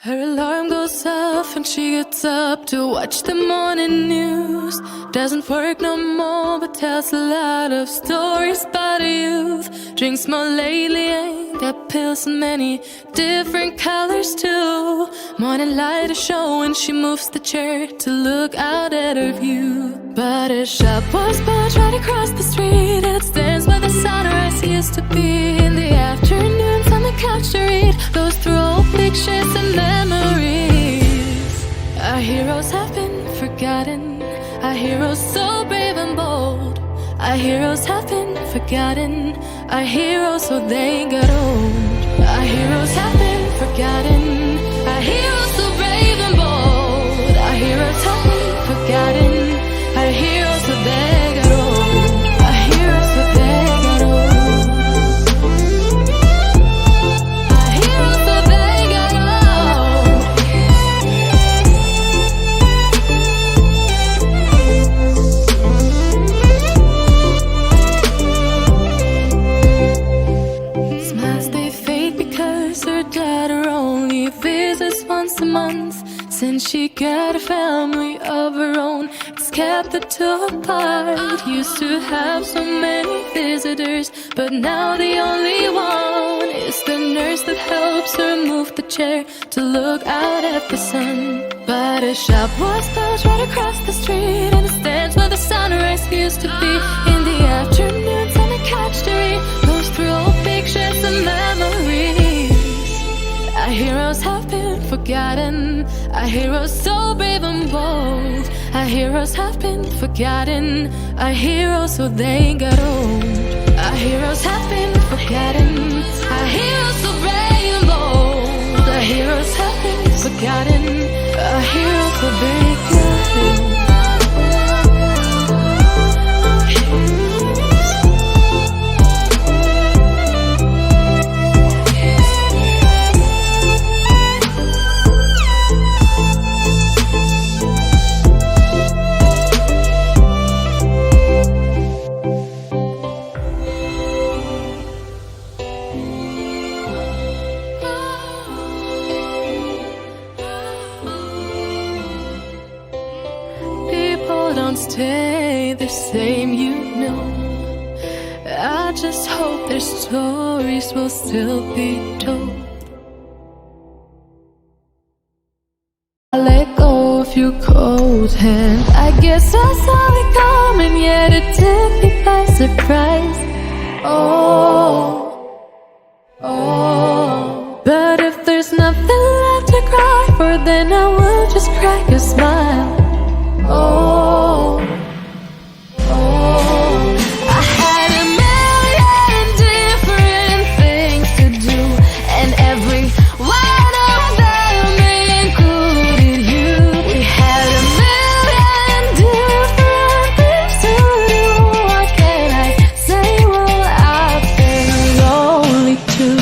Her alarm goes off and she gets up to watch the morning news. Doesn't work no more but tells a lot of stories about her youth. Drinks more lately, ain't got pills in many different colors too. Morning light is showing, she moves the chair to look out at her view. But her shop was built right across the street, and it stands where the sunrise used to be. In the afternoons on the couch to read, goes through old pictures and memories. Our heroes have been forgotten, our heroes so brave and bold. Our heroes have been forgotten, our heroes so they got old. Our heroes have been forgotten, our heroes so brave and bold. Our heroes have been forgotten, our heroes so they got old. Our heroes so they got old. Our heroes so they got old. Smiles they fade because her daughter only visits once a month. Since she got a family of her own, it's kept the two apart. Used to have so many visitors, but now the only one is the nurse that helps her move the chair to look out at the sun. But her shop was built right across the street, and it stands where the sunrise used to be. In the afternoons on the couch to read, goes through old pictures and memories. Our heroes have been forgotten, our heroes so brave and bold. Our heroes have been forgotten, our heroes so they got old. Our heroes have been forgotten, our heroes so brave and bold. Our heroes have been forgotten, our heroes so they got old. Don't stay the same, you know. I just hope their stories will still be told. I let go of your cold hand, I guess I saw it coming, yet it took me by surprise. Oh, but if there's nothing left to cry for, then I will just crack a smile. Oh, I had a million different things to do, and every one of them included you. We had a million different things to do. What can I say? Well, I've been lonely too.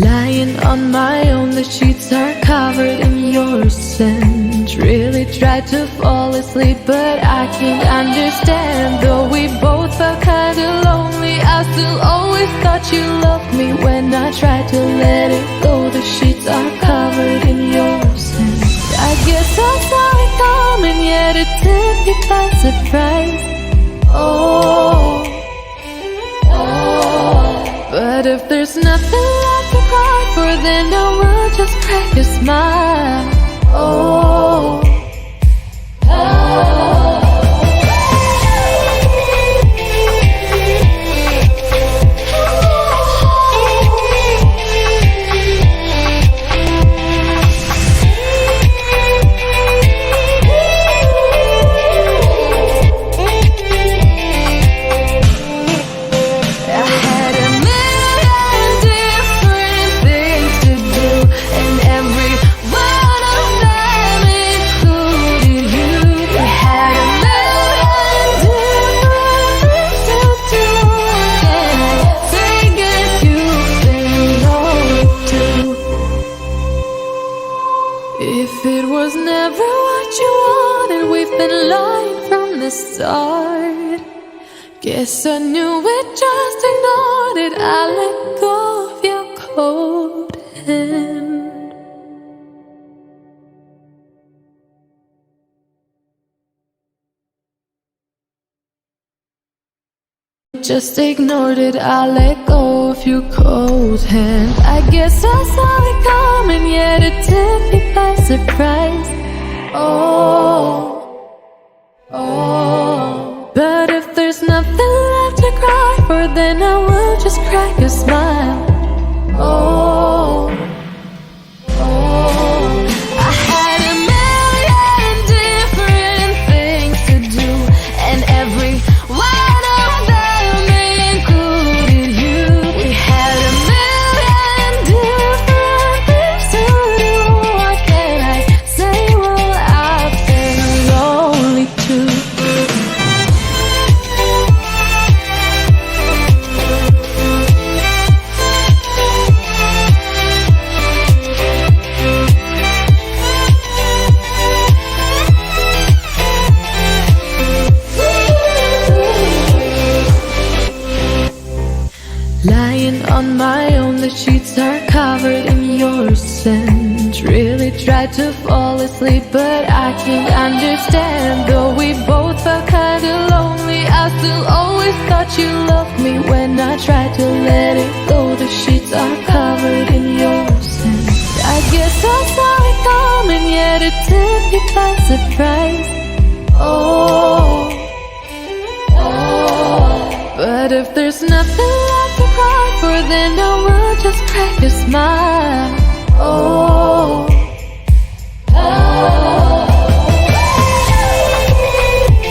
Lying on my own, the sheets are covered in your scent. Really tried to fall asleep, but I can't understand. Though we both felt kinda lonely, I still always thought you loved me. When I tried to let it go, the sheets are covered in your scent. I guess I saw it coming, yet it took me by surprise. Oh, but if there's nothing left to cry for, then I will just crack a smile. Oh, every one of them the start. Guess I knew it, just ignored it. I let go of your cold hand. Just ignored it, I let go of your cold hand. I guess I saw it coming, yet it took me by surprise. Oh, but if there's nothing left to cry for, then I will just crack a smile. Oh, I had a million different things to do, and every one of them included you. We had a million different things to do. What can I say? Well, I've been lonely too. Lying on my own, the sheets are covered in your scent. Really tried to fall asleep, but I can't understand. Though we both felt kinda lonely, I still always thought you loved me. When I tried to let it go, the sheets are covered in your scent. I guess I saw it coming, yet it took me by surprise. Oh, but if there's nothing